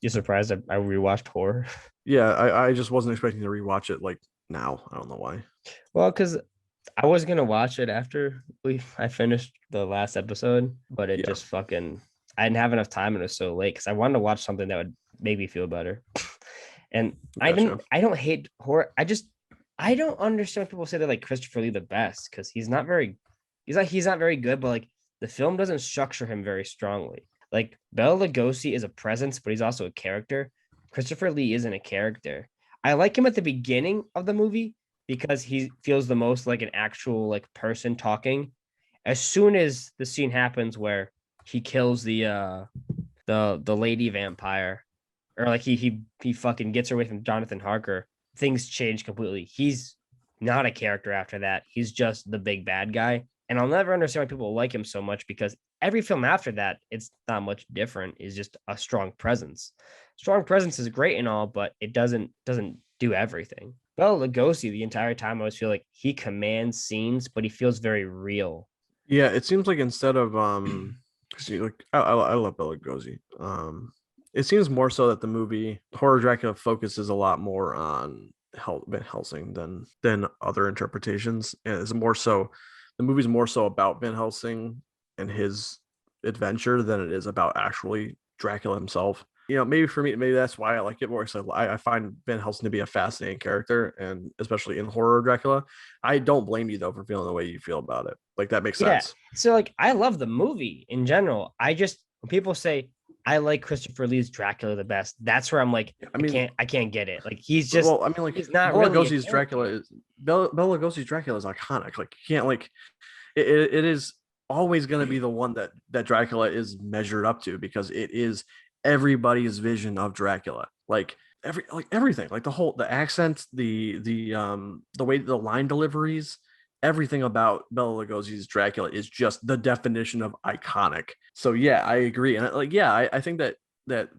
You surprised I rewatched horror? Yeah, I just wasn't expecting to rewatch it like now. I don't know why. Well, because I was gonna watch it after I finished the last episode, but it Yeah, just fucking I didn't have enough time and it was so late because I wanted to watch something that would make me feel better. And gotcha. I don't hate horror. I don't understand when people say that like Christopher Lee the best because he's not very good, but like the film doesn't structure him very strongly. Like Bela Lugosi is a presence, but he's also a character. Christopher Lee isn't a character. I like him at the beginning of the movie because he feels the most like an actual like person talking. As soon as the scene happens where he kills the lady vampire, or like he fucking gets her away from Jonathan Harker, things change completely. He's not a character after that. He's just the big bad guy. And I'll never understand why people like him so much because every film after that, it's not much different. It's just a strong presence. Strong presence is great and all, but it doesn't do everything. Bela Lugosi, the entire time, I always feel like he commands scenes, but he feels very real. Yeah, it seems like instead of 'cause like I love Bela Lugosi. It seems more so that the movie Horror Dracula focuses a lot more on Van Helsing than other interpretations. And it's more so the movie's more so about Van Helsing and his adventure than it is about actually Dracula himself. Maybe for me, maybe that's why I like it more. So I find Van Helsing to be a fascinating character, and especially in horror Dracula. I don't blame you though for feeling the way you feel about it. Like that makes Yeah. sense. So like I love the movie in general. I just when people say I like Christopher Lee's Dracula the best, that's where I'm like, I mean, I can't get it. Like I mean, like he's not Bela really a Lugosi's Dracula character. is Bela Lugosi's Dracula is iconic. Like you can't like it is always going to be the one that Dracula is measured up to because it is everybody's vision of Dracula. Like everything, like the accent, the way the line deliveries, everything about Bela Lugosi's Dracula is just the definition of iconic. So yeah, I agree, and like yeah, I think that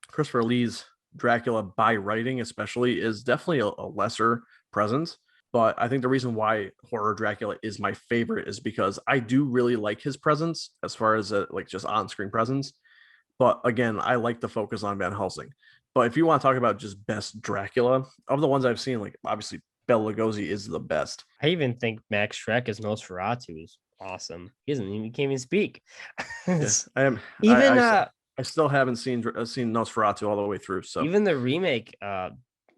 Christopher Lee's Dracula by writing especially is definitely a lesser presence. But I think the reason why horror Dracula is my favorite is because I do really like his presence as far as like just on-screen presence. But again, I like the focus on Van Helsing. But if you want to talk about just best Dracula of the ones I've seen, like obviously Bela Lugosi is the best. I even think Max Shrek as Nosferatu is awesome. He can't even speak. Yeah, I am. even I still haven't seen Nosferatu all the way through. So even the remake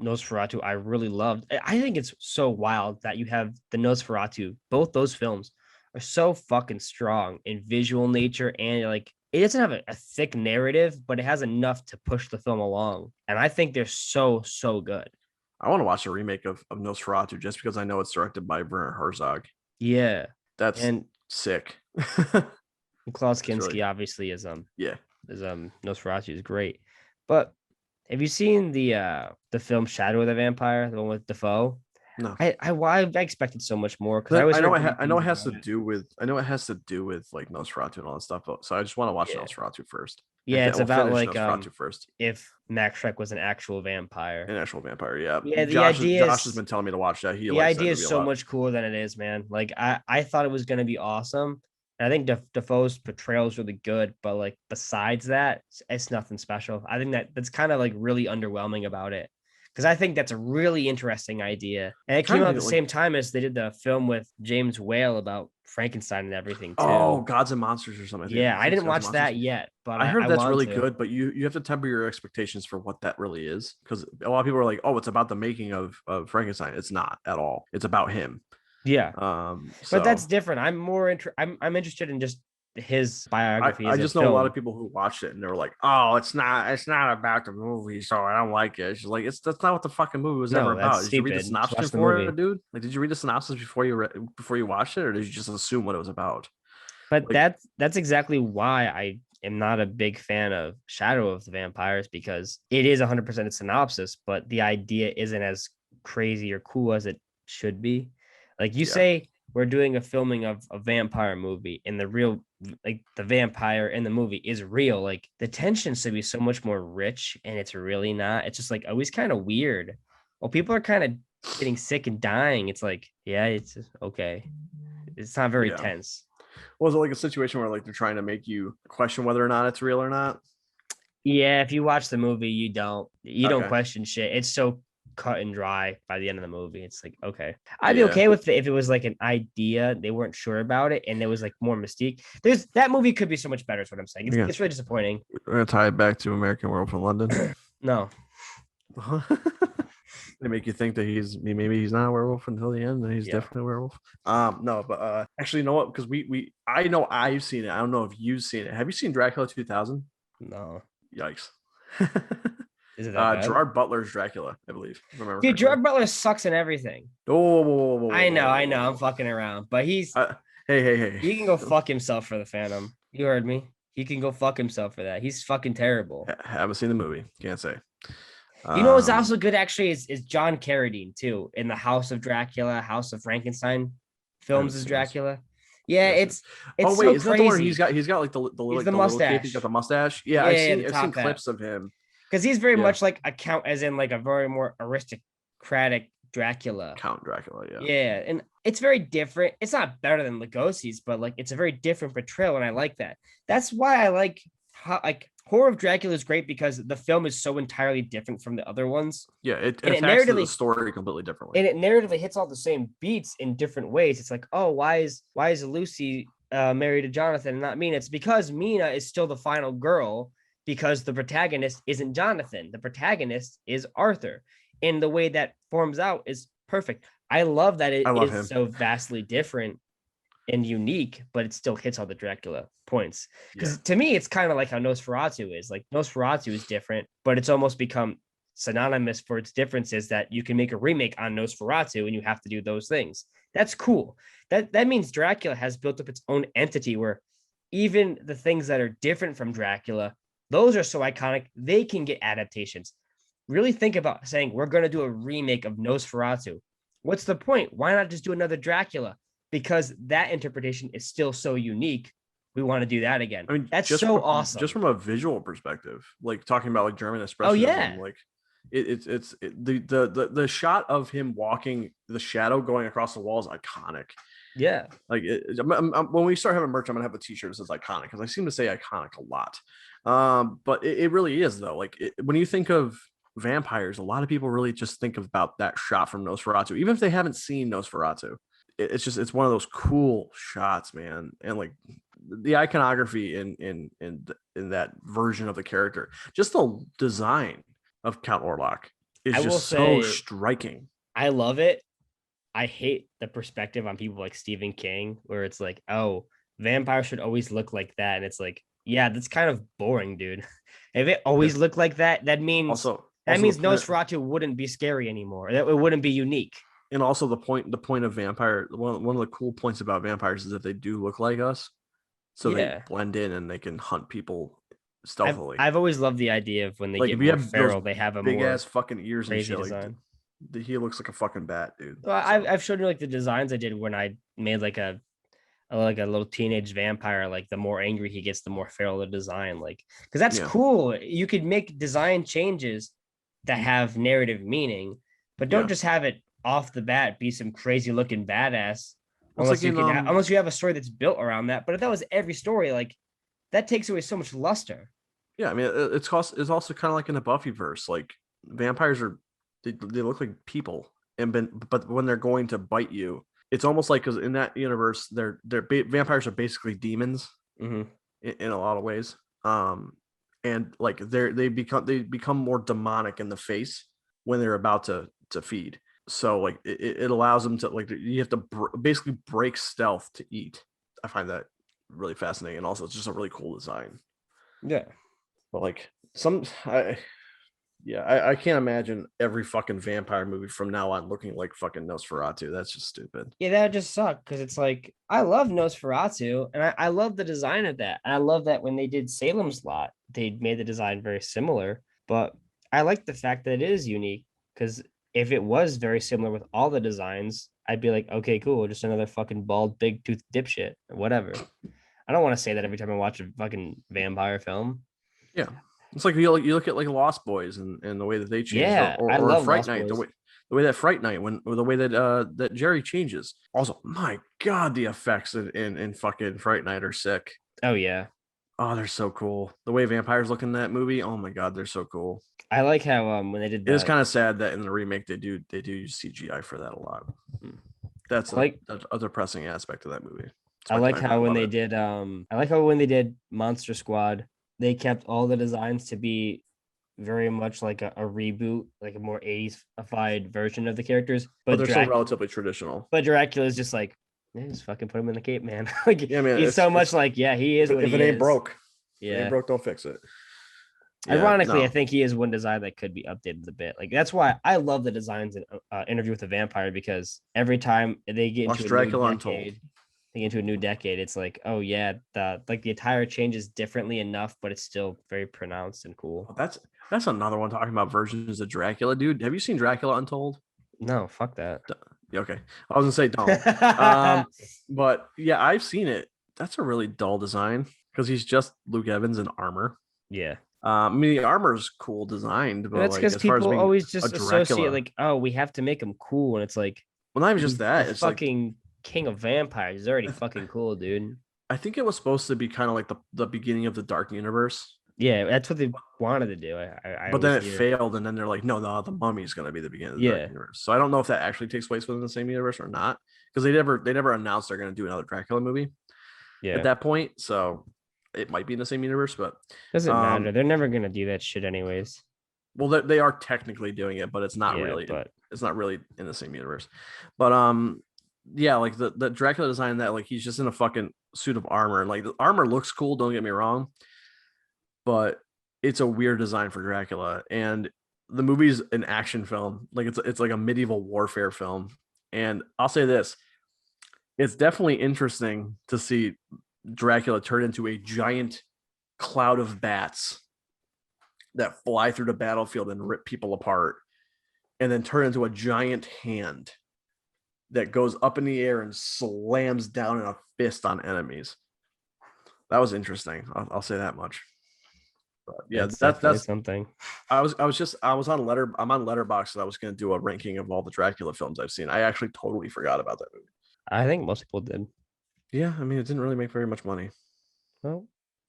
Nosferatu I really loved. I think it's so wild that you have the Nosferatu, both those films are so fucking strong in visual nature and like it doesn't have a thick narrative, but it has enough to push the film along. And I think they're so good. I want to watch a remake of Nosferatu just because I know it's directed by Werner Herzog. Yeah. That's And sick. Klaus It's really Kinski obviously yeah. is Nosferatu is great. But have you seen the film Shadow of the Vampire, the one with Defoe? No, I expected so much more because I always heard great I know things it has about to it. do with like Nosferatu and all that stuff. So I just want to watch Yeah. Nosferatu first, and Yeah, it's we'll about finish like Nosferatu first. if Max Shrek was an actual vampire. An actual vampire. Yeah, Yeah, Josh has been telling me to watch that. He the likes that idea movie is a so lot. much cooler than it is, man. Like I thought it was gonna be awesome. And I think Defoe's portrayal is really good, but like besides that, it's nothing special. I think that's kind of like really underwhelming about it. Because I think that's a really interesting idea. And it came Trying to out at think the of like, same time as they did the film with James Whale about Frankenstein and everything oh, too. Gods and Monsters or something. Yeah, I I think it's didn't Gods and watch Monsters. that yet, but I I heard that's want really to. good, but you have to temper your expectations for what that really is because a lot of people are like, oh, it's about the making of Frankenstein. It's not at all. It's about him. Yeah. But So that's different. I'm interested in just his biography I as a just know a lot of film. people who watched it and they were like, "Oh, it's not about the movie, so I don't like it." It's just like it's that's not what the fucking movie was ever No, that's about. Did you read the stupid. Just synopsis watch the for it, movie. dude? Like, did you read the synopsis before you watched it, or did you just assume what it was about? But Like, that's exactly why I am not a big fan of Shadow of the Vampires because it is 100% a synopsis, but the idea isn't as crazy or cool as it should be. Like you yeah, say, we're doing a filming of a vampire movie, and the real like the vampire in the movie is real. Like the tension should be so much more rich, and it's really not. It's just like always kind of weird. Well, people are kind of getting sick and dying. It's like, yeah, it's just, okay. It's not very yeah. tense. Was it like a situation where like they're trying to make you question whether or not it's real or not? Yeah, if you watch the movie, you don't Okay. question shit. It's so cut and dry by the end of the movie. It's like, okay. I'd be Yeah. okay with it if it was like an idea, they weren't sure about it, and there was like more mystique. There's that movie could be so much better, is what I'm saying. It's Yeah. it's really disappointing. We're gonna tie it back to American Werewolf in London. No. They make you think that maybe he's not a werewolf until the end, and he's Yeah. definitely a werewolf. No, but actually, you know what? Because I know I've seen it. I don't know if you've seen it. Have you seen Dracula 2000? No. Yikes. Is it that bad? Gerard Butler's Dracula, I believe, if I remember Dude, correctly. Gerard Butler sucks in everything. Oh, I know, I'm fucking around, but he can go hey. fuck himself for the Phantom. You heard me. He can go fuck himself for that. He's fucking terrible. Haven't seen the movie. Can't say. You know what's also good actually is John Carradine too in the House of Dracula, House of Frankenstein films as Dracula. Yeah, it's oh wait, so is that the one crazy. he's got like the He's the little cape? He's mustache. got the mustache. Yeah, Yeah, the I've seen top hat. clips of him. Because he's very Yeah. much like a count, as in like a very more aristocratic Dracula. Count Dracula, yeah. Yeah, and it's very different. It's not better than Lugosi's, but like it's a very different portrayal, and I like that. That's why I like how like Horror of Dracula is great because the film is so entirely different from the other ones. Yeah, it And it attacks the narratively story completely differently. and it narratively hits all the same beats in different ways. It's like, oh, why is Lucy married to Jonathan and not Mina? It's because Mina is still the final girl because the protagonist isn't Jonathan. The protagonist is Arthur. And the way that forms out is perfect. I love that it I love is him. so vastly different and unique, but it still hits all the Dracula points. Because to me, it's kind of like how Nosferatu is. Like Nosferatu is different, but it's almost become synonymous for its differences that you can make a remake on Nosferatu and you have to do those things. That's cool. That means Dracula has built up its own entity where even the things that are different from Dracula, those are so iconic, they can get adaptations. Really think about saying, we're going to do a remake of Nosferatu. What's the point? Why not just do another Dracula? Because that interpretation is still so unique. We want to do that again. I mean, that's so awesome. Just from a visual perspective, like talking about like German expressionism, Oh, yeah. like the shot of him walking, the shadow going across the wall is iconic. Yeah. Like when we start having merch, I'm gonna have a T-shirt that says iconic because I seem to say iconic a lot. But it really is though. Like when you think of vampires, a lot of people really just think about that shot from Nosferatu, even if they haven't seen Nosferatu. It's one of those cool shots, man, and like the iconography in that version of the character, just the design of Count Orlok is just so striking. I love it. I hate the perspective on people like Stephen King, where it's like, oh, vampires should always look like that, and it's like, yeah, that's kind of boring, dude. If it always looked like that, that means Nosferatu wouldn't be scary anymore. That it wouldn't be unique. And also the point of vampire, one of the cool points about vampires is that they do look like us, so they blend in and they can hunt people stealthily. I've always loved the idea of when they get more feral, they have a big more ass fucking ears and shit. design. Like, he looks like a fucking bat, dude. Well, I've shown you like the designs I did when I made like a little teenage vampire. Like the more angry he gets, the more feral the design. Like because that's cool. You could make design changes that have narrative meaning, but don't just have it off the bat be some crazy looking badass unless unless you have a story that's built around that. But if that was every story, like that takes away so much luster. Yeah, I mean it's also kind of like in the Buffy verse. Like vampires they look like people, but when they're going to bite you, it's almost like because in that universe vampires are basically demons in a lot of ways. And like they become more demonic in the face when they're about to feed. So like it allows them to like you have to basically break stealth to eat. I find that really fascinating, and also it's just a really cool design. Yeah, but like I can't imagine every fucking vampire movie from now on looking like fucking Nosferatu. That's just stupid. Yeah, that just sucked because it's like I love Nosferatu and I love the design of that. And I love that when they did Salem's Lot, they made the design very similar. But I like the fact that it is unique because if it was very similar with all the designs, I'd be like, okay, cool, just another fucking bald, big tooth dipshit or whatever. I don't want to say that every time I watch a fucking vampire film. Yeah. It's like you look at like Lost Boys and the way that they change. Yeah, I love Fright Night, the way that Fright Night the way that Jerry changes. Also, my God, the effects in fucking Fright Night are sick. Oh yeah. Oh, they're so cool. The way vampires look in that movie, oh my god, they're so cool. I like how when they did It is the kind of sad that in the remake they do use CGI for that a lot. hmm, That's I like that's a depressing aspect of that movie. That's I why like I how don't when love they it. did I like how when they did Monster Squad, they kept all the designs to be very much like a reboot, like a more 80s-ified version of the characters. But they're still relatively traditional. But Dracula is just like, man, just fucking put him in the cape, man. Like Yeah, man. he's so much like, yeah, he is what If he it ain't is. broke, if it ain't Yeah. broke, don't fix it. Yeah, Ironically, I no. think he is one design that could be updated a bit. Like that's why I love the designs in Interview with the Vampire because every time they get Watch into a new Dracula Untold. decade, it's like, oh yeah, the attire changes differently enough, but it's still very pronounced and cool. Oh, that's another one talking about versions of Dracula, dude. Have you seen Dracula Untold? No, fuck that. Yeah, okay. I was gonna say don't. Um, but yeah, I've seen it. That's a really dull design because he's just Luke Evans in armor. Yeah. I mean, the armor's cool designed, And but that's like because as far as people being always a just associate Dracula, like, oh, we have to make him cool, and it's like well, not even just he's the that. It's like fucking king of vampires. He's already I, th- fucking cool, dude. I think it was supposed to be kind of like the beginning of the Dark Universe, Yeah, that's what they wanted to do. I but then always it hear. failed, and then they're like, no, the Mummy's gonna be the beginning of the Dark Yeah, Universe. So I don't know if that actually takes place within the same universe or not, because they never announced they're gonna do another Dracula movie at yeah. that point. So it might be in the same universe, but Doesn't matter. um, They're never gonna do that shit anyways. well, they are technically doing it, but it's not Yeah, really but it's not really in the same universe. But yeah, like the Dracula design that like he's just in a fucking suit of armor, and like the armor looks cool. Don't get me wrong, but it's a weird design for Dracula, and the movie's an action film. Like it's like a medieval warfare film, and I'll say this: it's definitely interesting to see Dracula turn into a giant cloud of bats that fly through the battlefield and rip people apart, and then turn into a giant hand that goes up in the air and slams down in a fist on enemies. That was interesting. I'll say that much. But yeah, that's definitely that's something. I was on I'm on Letterboxd and I was going to do a ranking of all the Dracula films I've seen. I actually totally forgot about that movie. I think most people did. Yeah, I mean it didn't really make very much money. Well,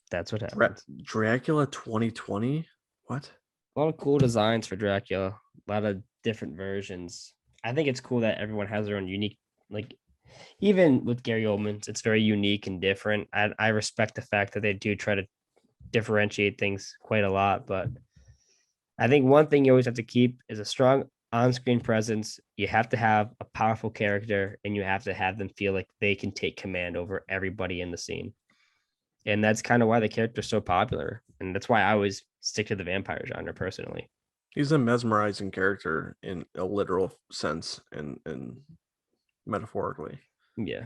that's what happens. Dracula 2020. What? A lot of cool designs for Dracula. A lot of different versions. I think it's cool that everyone has their own unique, like even with Gary Oldman's, it's very unique and different. I respect the fact that they do try to differentiate things quite a lot, but I think one thing you always have to keep is a strong on-screen presence. You have to have a powerful character, and you have to have them feel like they can take command over everybody in the scene. And that's kind of why the character's so popular, and that's why I always stick to the vampire genre personally. He's a mesmerizing character in a literal sense and metaphorically. Yeah,